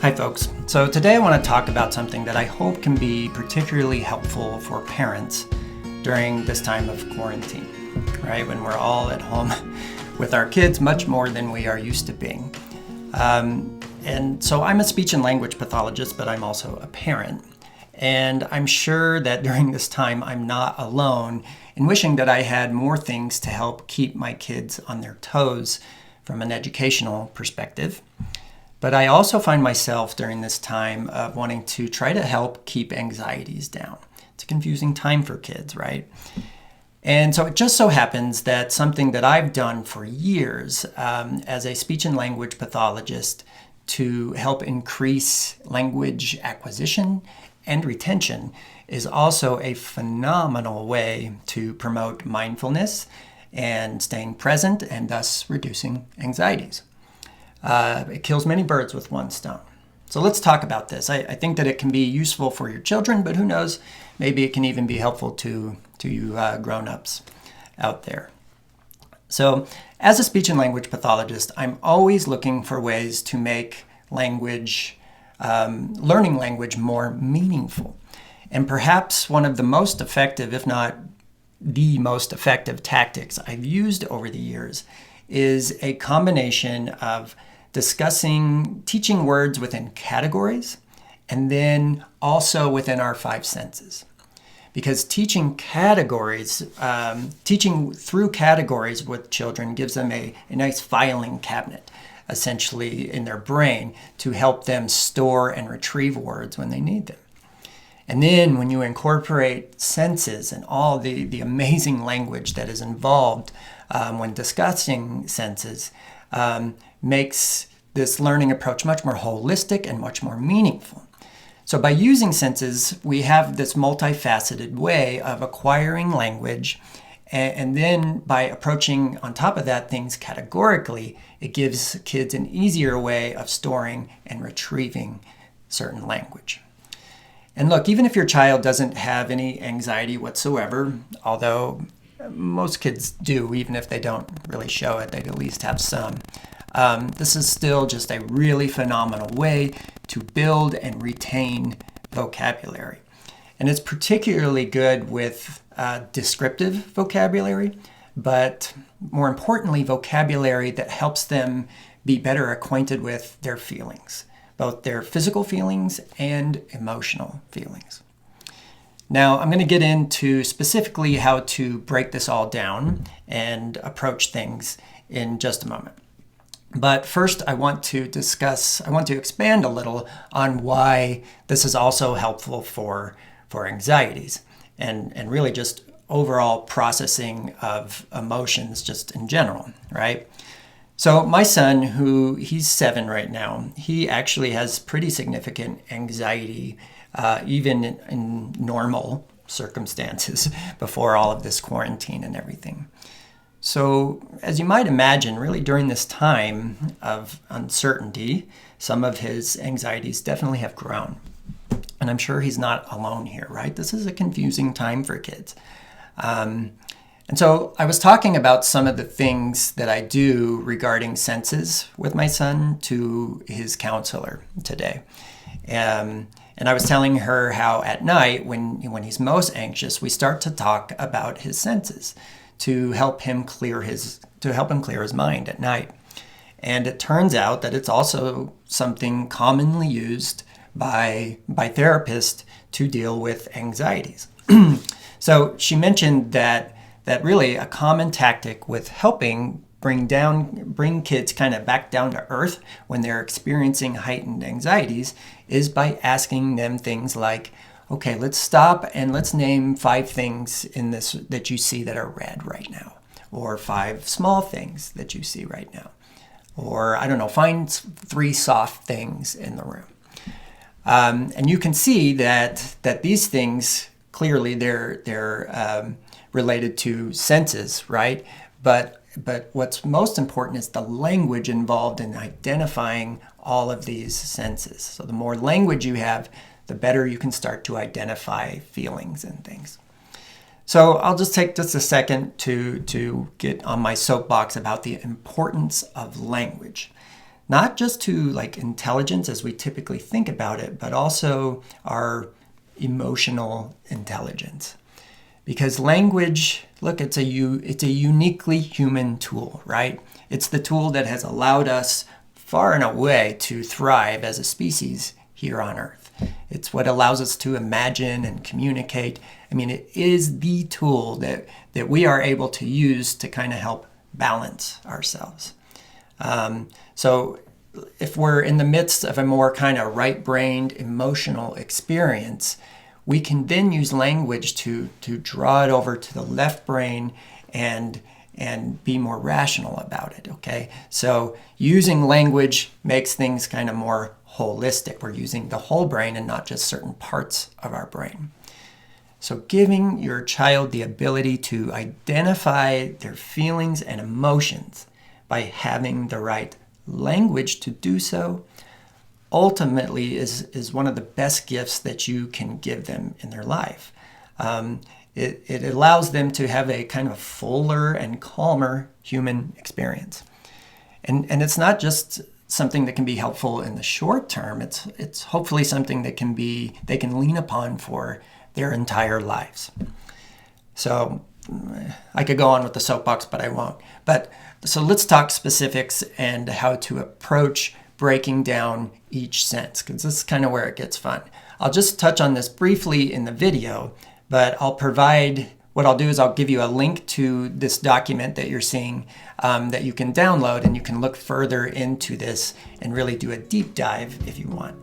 Hi folks. So today I want to talk about something that I hope can be particularly helpful for parents during this time of quarantine, right? When we're all at home with our kids much more than we are used to being. And so I'm a speech and language pathologist, but I'm also a parent. And I'm sure that during this time I'm not alone in wishing that I had more things to help keep my kids on their toes from an educational perspective. But I also find myself during this time of wanting to try to help keep anxieties down. It's a confusing time for kids, right? And so it just so happens that something that I've done for years as a speech and language pathologist to help increase language acquisition and retention is also a phenomenal way to promote mindfulness and staying present and thus reducing anxieties. It kills many birds with one stone. So let's talk about this. I think that it can be useful for your children, but who knows, maybe it can even be helpful to you grown-ups out there. So as a speech and language pathologist, I'm always looking for ways to make language, learning language more meaningful. And perhaps one of the most effective, if not the most effective tactics I've used over the years is a combination of teaching words within categories, and then also within our five senses. Because teaching through categories with children gives them a nice filing cabinet, essentially, in their brain to help them store and retrieve words when they need them. And then when you incorporate senses and all the amazing language that is involved when discussing senses, makes this learning approach much more holistic and much more meaningful. So by using senses, we have this multifaceted way of acquiring language, and then by approaching on top of that things categorically, it gives kids an easier way of storing and retrieving certain language. And look, even if your child doesn't have any anxiety whatsoever, although most kids do, even if they don't really show it, they at least have some. This is still just a really phenomenal way to build and retain vocabulary. And it's particularly good with descriptive vocabulary, but more importantly, vocabulary that helps them be better acquainted with their feelings, both their physical feelings and emotional feelings. Now, I'm going to get into specifically how to break this all down and approach things in just a moment. But first, I want to expand a little on why this is also helpful for anxieties and really just overall processing of emotions just in general, right? So my son, he's 7 right now, he actually has pretty significant anxiety even in normal circumstances before all of this quarantine and everything. So as you might imagine, really during this time of uncertainty, some of his anxieties definitely have grown. And I'm sure he's not alone here, right? This is a confusing time for kids. And so I was talking about some of the things that I do regarding senses with my son to his counselor today. And I was telling her how at night, when he's most anxious, we start to talk about his senses to help him clear his mind at night. And it turns out that it's also something commonly used by therapists to deal with anxieties. So she mentioned that really a common tactic with helping bring kids kind of back down to earth when they're experiencing heightened anxieties is by asking them things like, okay, let's stop and let's name 5 things in this that you see that are red right now, or 5 small things that you see right now, or I don't know, find 3 soft things in the room. And you can see that these things clearly they're related to senses, right? But what's most important is the language involved in identifying all of these senses. So the more language you have, the better you can start to identify feelings and things. So I'll just take just a second to get on my soapbox about the importance of language. not just to like intelligence as we typically think about it, but also our emotional intelligence. Because language, look, it's a uniquely human tool, right? It's the tool that has allowed us far and away to thrive as a species here on Earth. It's what allows us to imagine and communicate. I mean, it is the tool that we are able to use to kind of help balance ourselves. So if we're in the midst of a more kind of right-brained emotional experience, we can then use language to draw it over to the left brain and be more rational about it, okay? So using language makes things kind of more holistic. We're using the whole brain and not just certain parts of our brain. So giving your child the ability to identify their feelings and emotions by having the right language to do so ultimately is one of the best gifts that you can give them in their life. It allows them to have a kind of fuller and calmer human experience. And it's not just something that can be helpful in the short term. It's hopefully something that they can lean upon for their entire lives. So I could go on with the soapbox, but I won't. So let's talk specifics and how to approach breaking down each sense, because this is kind of where it gets fun. I'll just touch on this briefly in the video, but what I'll do is I'll give you a link to this document that you're seeing that you can download, and you can look further into this and really do a deep dive if you want.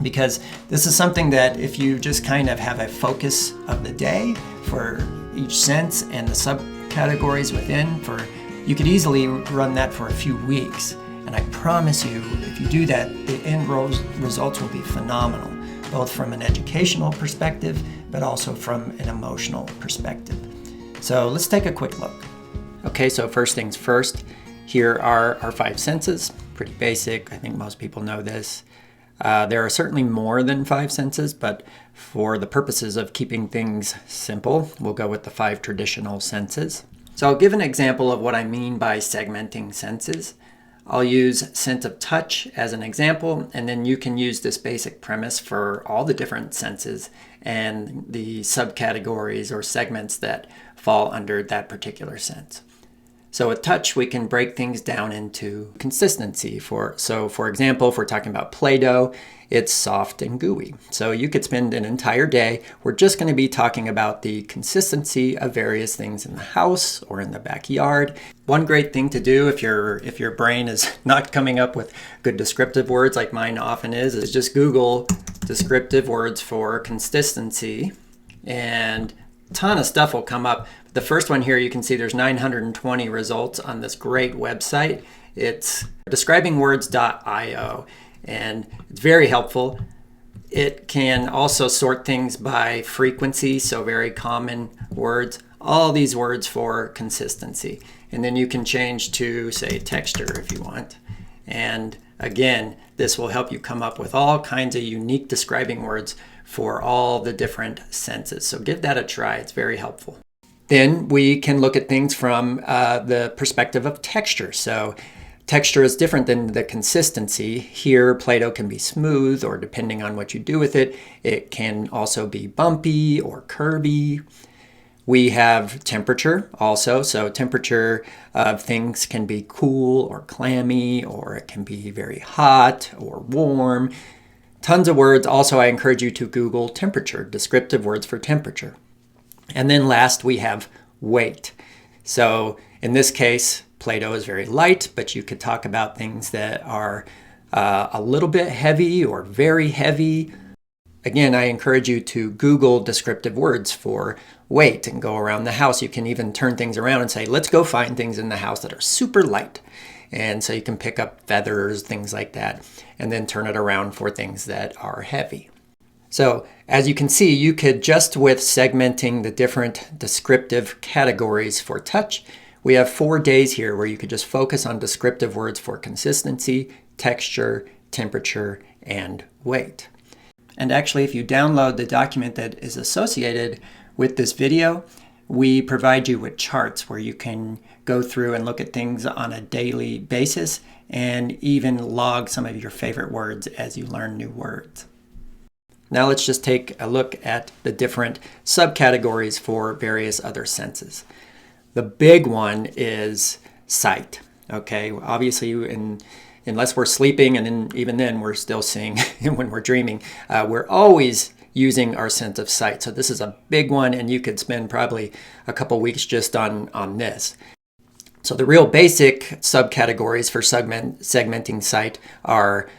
Because this is something that if you just kind of have a focus of the day for each sense and the subcategories within, you could easily run that for a few weeks. And I promise you, if you do that, the end results will be phenomenal, both from an educational perspective, but also from an emotional perspective. So let's take a quick look. Okay, so first things first, here are our 5 senses. Pretty basic, I think most people know this. There are certainly more than 5 senses, but for the purposes of keeping things simple, we'll go with the 5 traditional senses. So I'll give an example of what I mean by segmenting senses. I'll use sense of touch as an example, and then you can use this basic premise for all the different senses and the subcategories or segments that fall under that particular sense. So with touch, we can break things down into consistency. For example, if we're talking about Play-Doh, it's soft and gooey. So you could spend an entire day. We're just going to be talking about the consistency of various things in the house or in the backyard. One great thing to do if your brain is not coming up with good descriptive words like mine often is just Google descriptive words for consistency, and a ton of stuff will come up. The first one here, you can see there's 920 results on this great website. It's describingwords.io, and it's very helpful. It can also sort things by frequency, so very common words, all these words for consistency. And then you can change to, say, texture if you want. And again, this will help you come up with all kinds of unique describing words for all the different senses. So give that a try, it's very helpful. Then we can look at things from the perspective of texture. So texture is different than the consistency. Here, Play-Doh can be smooth, or depending on what you do with it, it can also be bumpy or curvy. We have temperature also. So temperature of things can be cool or clammy, or it can be very hot or warm. Tons of words. Also, I encourage you to Google temperature, descriptive words for temperature. And then last, we have weight. So in this case, Play-Doh is very light, but you could talk about things that are a little bit heavy or very heavy. Again, I encourage you to Google descriptive words for weight and go around the house. You can even turn things around and say, let's go find things in the house that are super light. And so you can pick up feathers, things like that, and then turn it around for things that are heavy. So as you can see, you could just with segmenting the different descriptive categories for touch, we have 4 days here where you could just focus on descriptive words for consistency, texture, temperature, and weight. And actually, if you download the document that is associated with this video, we provide you with charts where you can go through and look at things on a daily basis and even log some of your favorite words as you learn new words. Now let's just take a look at the different subcategories for various other senses. The big one is sight. Okay, obviously, unless we're sleeping, and even then we're still seeing when we're dreaming, we're always using our sense of sight. So this is a big one, and you could spend probably a couple weeks just on this. So the real basic subcategories for segmenting sight are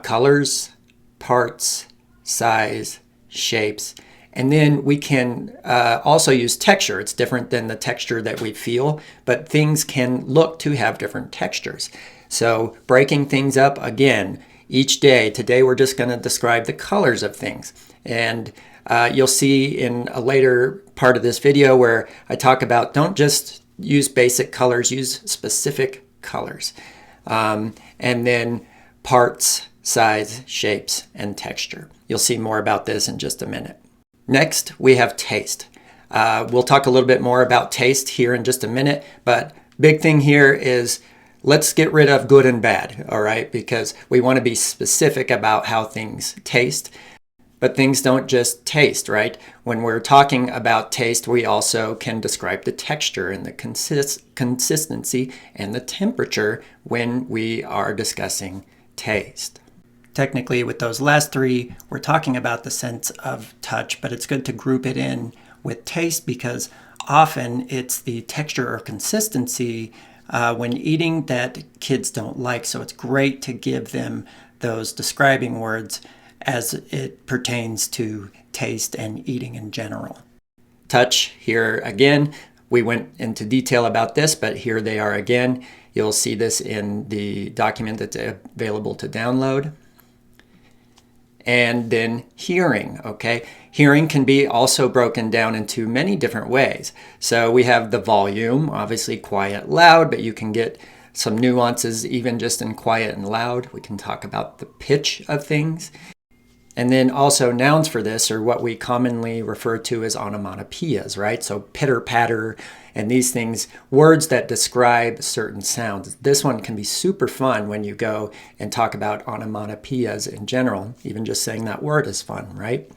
colors, parts, size, shapes, and then we can also use texture. It's different than the texture that we feel, but things can look to have different textures. So breaking things up again each day. Today we're just going to describe the colors of things. And you'll see in a later part of this video where I talk about don't just use basic colors, use specific colors. And then parts, size, shapes, and texture. You'll see more about this in just a minute. Next, we have taste. We'll talk a little bit more about taste here in just a minute, but big thing here is let's get rid of good and bad, all right? Because we want to be specific about how things taste. But things don't just taste, right? When we're talking about taste, we also can describe the texture and the consistency and the temperature when we are discussing taste. Technically, with those last three, we're talking about the sense of touch, but it's good to group it in with taste because often it's the texture or consistency when eating that kids don't like. So it's great to give them those describing words as it pertains to taste and eating in general. Touch, here again, we went into detail about this, but here they are again. You'll see this in the document that's available to download. And then hearing, okay? Hearing can be also broken down into many different ways. So we have the volume, obviously quiet, loud, but you can get some nuances even just in quiet and loud. We can talk about the pitch of things. And then also nouns for this are what we commonly refer to as onomatopoeias, right? So pitter patter and these things, words that describe certain sounds. This one can be super fun when you go and talk about onomatopoeias in general. Even just saying that word is fun, right?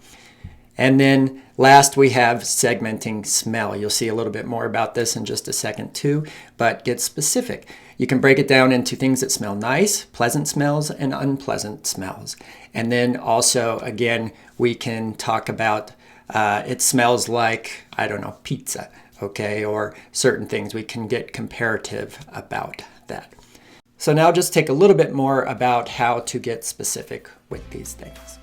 And then last we have segmenting smell. You'll see a little bit more about this in just a second too, but get specific. You can break it down into things that smell nice, pleasant smells, and unpleasant smells. And then also, again, we can talk about it smells like, I don't know, pizza, okay, or certain things. We can get comparative about that. So now just take a little bit more about how to get specific with these things.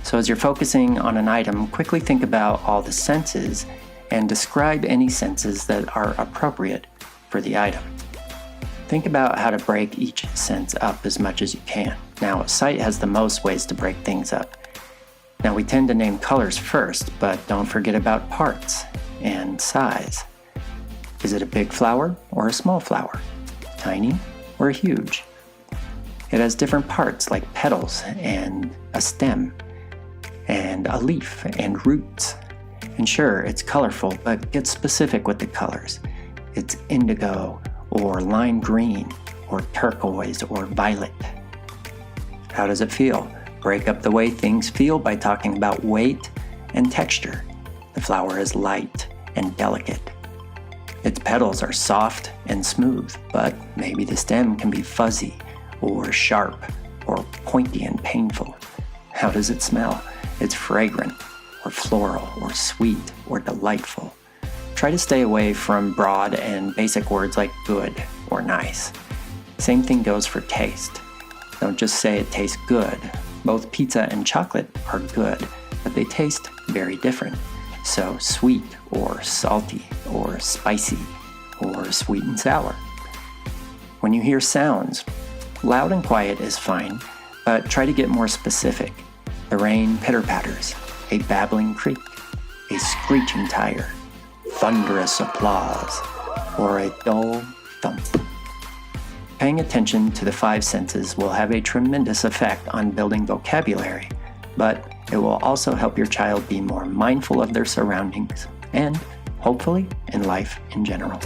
So as you're focusing on an item, quickly think about all the senses and describe any senses that are appropriate for the item. Think about how to break each sense up as much as you can. Now, sight has the most ways to break things up. Now, we tend to name colors first, but don't forget about parts and size. Is it a big flower or a small flower? Tiny or huge? It has different parts like petals and a stem and a leaf and roots. And sure, it's colorful, but get specific with the colors. It's indigo or lime green or turquoise or violet. How does it feel? Break up the way things feel by talking about weight and texture. The flower is light and delicate. Its petals are soft and smooth, but maybe the stem can be fuzzy or sharp or pointy and painful. How does it smell? It's fragrant or floral or sweet or delightful. Try to stay away from broad and basic words like good or nice. Same thing goes for taste. Don't just say it tastes good. Both pizza and chocolate are good, but they taste very different. So sweet or salty or spicy or sweet and sour. When you hear sounds, loud and quiet is fine, but try to get more specific. The rain pitter-patters, a babbling creek, a screeching tire, thunderous applause, or a dull thump. Paying attention to the five senses will have a tremendous effect on building vocabulary, but it will also help your child be more mindful of their surroundings and hopefully in life in general.